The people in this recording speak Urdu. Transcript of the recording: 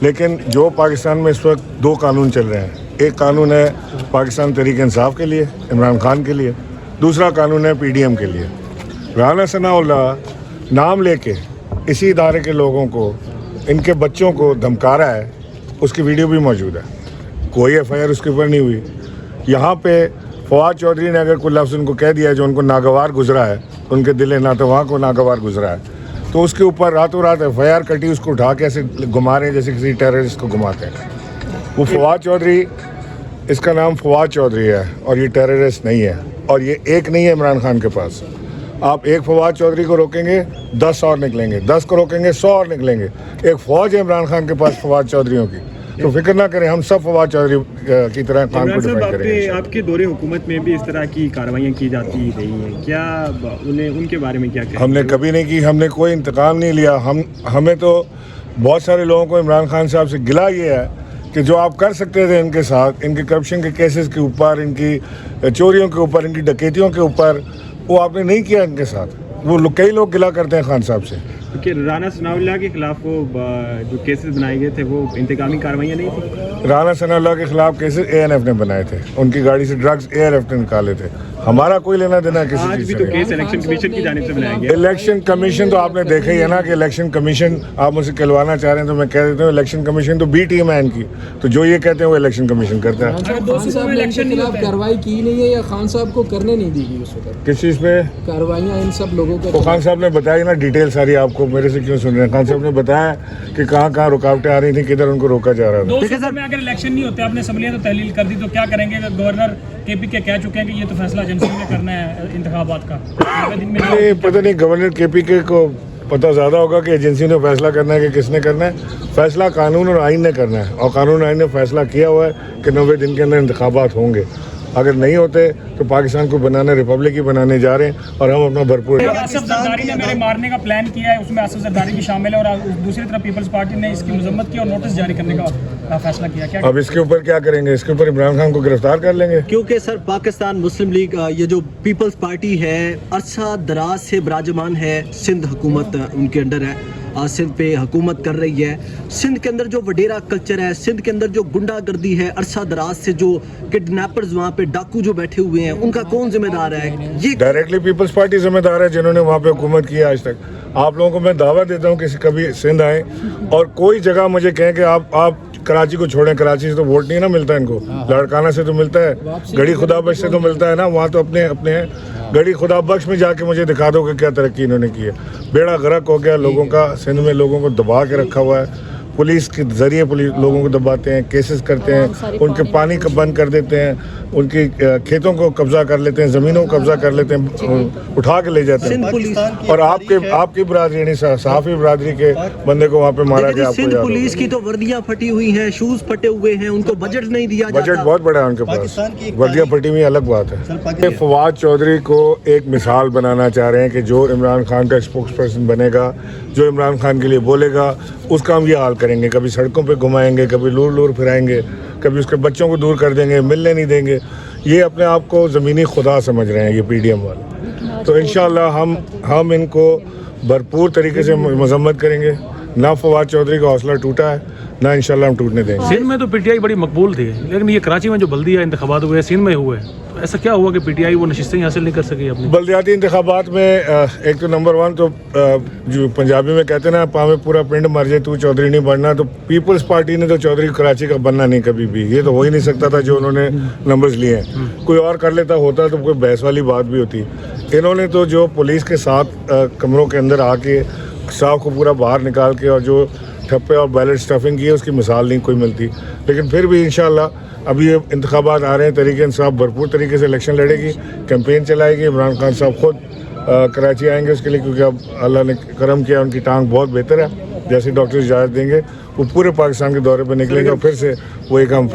لیکن جو پاکستان میں اس وقت دو قانون چل رہے ہیں. ایک قانون ہے پاکستان تحریک انصاف کے لیے عمران خان کے لیے, دوسرا قانون ہے پی ڈی ایم کے لیے. رانا ثناء اللہ نام لے کے اسی ادارے کے لوگوں کو, ان کے بچوں کو دھمکا رہا ہے. اس کی ویڈیو بھی موجود ہے. کوئی ایف آئی آر اس کے اوپر نہیں ہوئی. یہاں پہ فواد چودھری نے اگر کوئی لفظ ان کو کہہ دیا جو ان کو ناگوار گزرا ہے, ان کے دل ناتواں کو ناگوار گزرا ہے, تو اس کے اوپر راتوں رات ایف آئی آر کٹی, اس کو اٹھا کے ایسے گھما رہے ہیں جیسے کسی ٹیررسٹ کو گھماتے ہیں. وہ فواد چودھری, اس کا نام فواد چودھری ہے اور یہ ٹیررسٹ نہیں ہے, اور یہ ایک نہیں ہے عمران خان کے پاس. آپ ایک فواد چودھری کو روکیں گے 10 اور نکلیں گے, 10 کو روکیں گے 100 اور نکلیں گے. ایک فوج ہے عمران خان کے پاس فواد چودھریوں کی, تو فکر نہ کریں, ہم سب فواد چودھری کی طرح خان کو ڈیفینڈ کریں گے. آپ کے دور حکومت میں بھی اس طرح کی کارروائیاں کی جاتی رہی ہیں, کیا ان کے بارے میں کیا کہیں؟ ہم نے کبھی نہیں کی, ہم نے کوئی انتقام نہیں لیا. ہمیں تو بہت سارے لوگوں کو عمران خان صاحب سے گلہ یہ ہے کہ جو آپ کر سکتے تھے ان کے ساتھ, ان کے کرپشن کے کیسز کے اوپر, ان کی چوریوں کے اوپر, ان کی ڈکیتیوں کے اوپر, وہ آپ نے نہیں کیا ان کے ساتھ. وہ کئی لوگ گلہ کرتے ہیں خان صاحب سے کہ رانا ثناء اللہ کے خلاف وہ جو کیسز بنائے گئے تھے وہ انتقامی کارروائیاں نہیں تھیں. رانا ثناء اللہ کے خلاف کیسز اے این ایف نے بنائے تھے, ان کی گاڑی سے ڈرگز اے این ایف نے نکالے تھے. ہمارا کوئی لینا دینا کسی آج چیز بھی سے تو کیس الیکشن کمیشن کی جانب سے بنایا گیا. الیکشن کمیشن تو آپ نے دیکھا ہی ہے نا کہ الیکشن کمیشن آپ مجھ سے کہلوانا چاہ رہے ہیں تو میں کہہ دیتا ہوں الیکشن کمیشن تو بی ٹیم ہے ان کی, تو جو یہ کہتے ہیں وہ الیکشن کمیشن کرتا ہے. خان صاحب نے الیکشن کے خلاف کارروائی کی نہیں ہے یا خان صاحب کو کرنے نہیں دی گئی اس وقت؟ کس چیز پہ کارروائیاں ان سب لوگوں کو؟ خان صاحب نے بتایا نا ڈیٹیل ساری, آپ کو میرے سے کیوں سن رہے ہیں. خان صاحب نے بتایا کہ کہاں کہاں رکاوٹیں آ رہی تھیں, کدھر ان کو روکا جا رہا تھا. دیکھیں سر, میں اگر الیکشن نہیں ہوتے, آپ نے اسمبلیاں تو تحلیل کر دی, تو کیا کریں گے؟ گورنر کے پی کے کہہ چکے ہیں کہ یہ تو فیصلہ ایجنسی میں کرنا ہے انتخابات کا. پتہ نہیں گورنر کے پی کے کو پتہ زیادہ ہوگا کہ ایجنسی نے فیصلہ کرنا ہے کہ کس نے کرنا ہے. فیصلہ قانون اور آئین نے کرنا ہے, اور قانون اور آئین نے فیصلہ کیا ہوا ہے کہ 90 دن کے اندر انتخابات ہوں گے. اگر نہیں ہوتے تو پاکستان کو بنانے ریپبلک ہی بنانے جا رہے ہیں, اور ہم اپنا بھرپور. آصف زرداری نے میرے مارنے کا پلان کیا ہے, اس میں آصف زرداری بھی شامل ہے, اور دوسری طرف پیپلز پارٹی نے اس کی مذمت کی اور نوٹس جاری کرنے کا فیصلہ کیا. کیا اب اس کے اوپر کیا کریں گے؟ اس کے اوپر عمران خان کو گرفتار کر لیں گے. کیونکہ سر پاکستان مسلم لیگ یہ جو پیپلز پارٹی ہے عرصہ دراز سے براجمان ہے, سندھ حکومت ان کے انڈر ہے, سندھ پہ حکومت کر رہی ہے. سندھ کے اندر جو وڈیرا کلچر ہے, سندھ کے اندر جو گنڈا گردی ہے, عرصہ دراز سے جو کڈنیپرز وہاں پہ ڈاکو جو بیٹھے ہوئے ہیں, ان کا کون ذمہ دار ہے؟ یہ ڈائریکٹلی پیپلز پارٹی ذمہ دار ہے جنہوں نے وہاں پہ حکومت کی آج تک. آپ لوگوں کو میں دعویٰ دیتا ہوں کہ کبھی سندھ آئیں اور کوئی جگہ مجھے کہیں کہ آپ کراچی کو چھوڑیں. کراچی سے تو ووٹ نہیں نا ملتا ان کو, لاڑکانہ سے تو ملتا ہے, گڑھی خدا بخش سے تو ملتا ہے نا, وہاں تو اپنے ہیں. گڑھی خدا بخش میں جا کے مجھے دکھا دو کہ کیا ترقی انہوں نے کی ہے. بیڑا غرق ہو گیا لوگوں کا, سندھ میں لوگوں کو دبا کے رکھا ہوا ہے. پولیس کے ذریعے لوگوں کو دباتے ہیں, کیسز کرتے ہیں, ان کے پانی کو بند کر دیتے ہیں, ان کی کھیتوں کو قبضہ کر لیتے ہیں, زمینوں کو قبضہ کر لیتے ہیں, اٹھا کے لے جاتے ہیں. اور آپ کی برادری یعنی صحافی برادری کے بندے کو وہاں پہ مارا گیا. سندھ پولیس کی تو وردیاں پھٹی ہوئی ہیں, شوز پھٹے ہوئے ہیں, ان کو بجٹ نہیں دیا جاتا. بجٹ بہت بڑا ہے ان کے پاس, وردیاں پھٹی ہوئی الگ بات ہے. فواد چودھری کو ایک مثال بنانا چاہ رہے ہیں کہ جو عمران خان کا اسپوکس پرسن بنے گا, جو عمران خان کے لیے بولے گا, اس کا ہم یہ حال کریں گے. کبھی سڑکوں پہ گھمائیں گے, کبھی لور پھرائیں گے, کبھی اس کے بچوں کو دور کر دیں گے, ملنے نہیں دیں گے. یہ اپنے آپ کو زمینی خدا سمجھ رہے ہیں یہ پی ڈی ایم والے. تو انشاءاللہ ہم ان کو بھرپور طریقے سے مذمت کریں گے. نہ فواد چودھری کا حوصلہ ٹوٹا ہے, نہ انشاءاللہ ہم ٹوٹنے دیں گے. سندھ میں تو پی ٹی آئی بڑی مقبول تھی, لیکن یہ کراچی میں جو بلدیہ انتخابات ہوئے, سندھ میں ہوئے, تو ایسا کیا ہوا کہ پی ٹی آئی وہ نشستیں حاصل نہیں کر سکی اپنی؟ بلدیاتی انتخابات میں ایک تو نمبر 1 تو جو پنجابی میں کہتے ہیں نا, پاویں پورا پنڈ مر جائے تو چودھری نہیں بننا, تو پیپلز پارٹی نے تو چودھری کراچی کا بننا نہیں کبھی بھی. یہ تو ہو ہی نہیں سکتا تھا جو انہوں نے نمبرز لیے ہیں. کوئی اور کر لیتا ہوتا تو کوئی بحث والی بات بھی ہوتی. انہوں نے تو جو پولیس کے ساتھ کمروں کے اندر آ کے صاحب کو پورا باہر نکال کے اور جو ٹھپے اور بیلٹ اسٹفنگ کی ہے, اس کی مثال نہیں کوئی ملتی. لیکن پھر بھی انشاءاللہ ابھی یہ انتخابات آ رہے ہیں, تحریک انصاف بھرپور طریقے سے الیکشن لڑے گی, کیمپین چلائے گی. عمران خان صاحب خود کراچی آئیں گے اس کے لیے, کیونکہ اب اللہ نے کرم کیا, ان کی ٹانگ بہت بہتر ہے. جیسے ڈاکٹر اجازت دیں گے وہ پورے پاکستان کے دورے پہ نکلیں گے, اور پھر سے وہ ایک ہم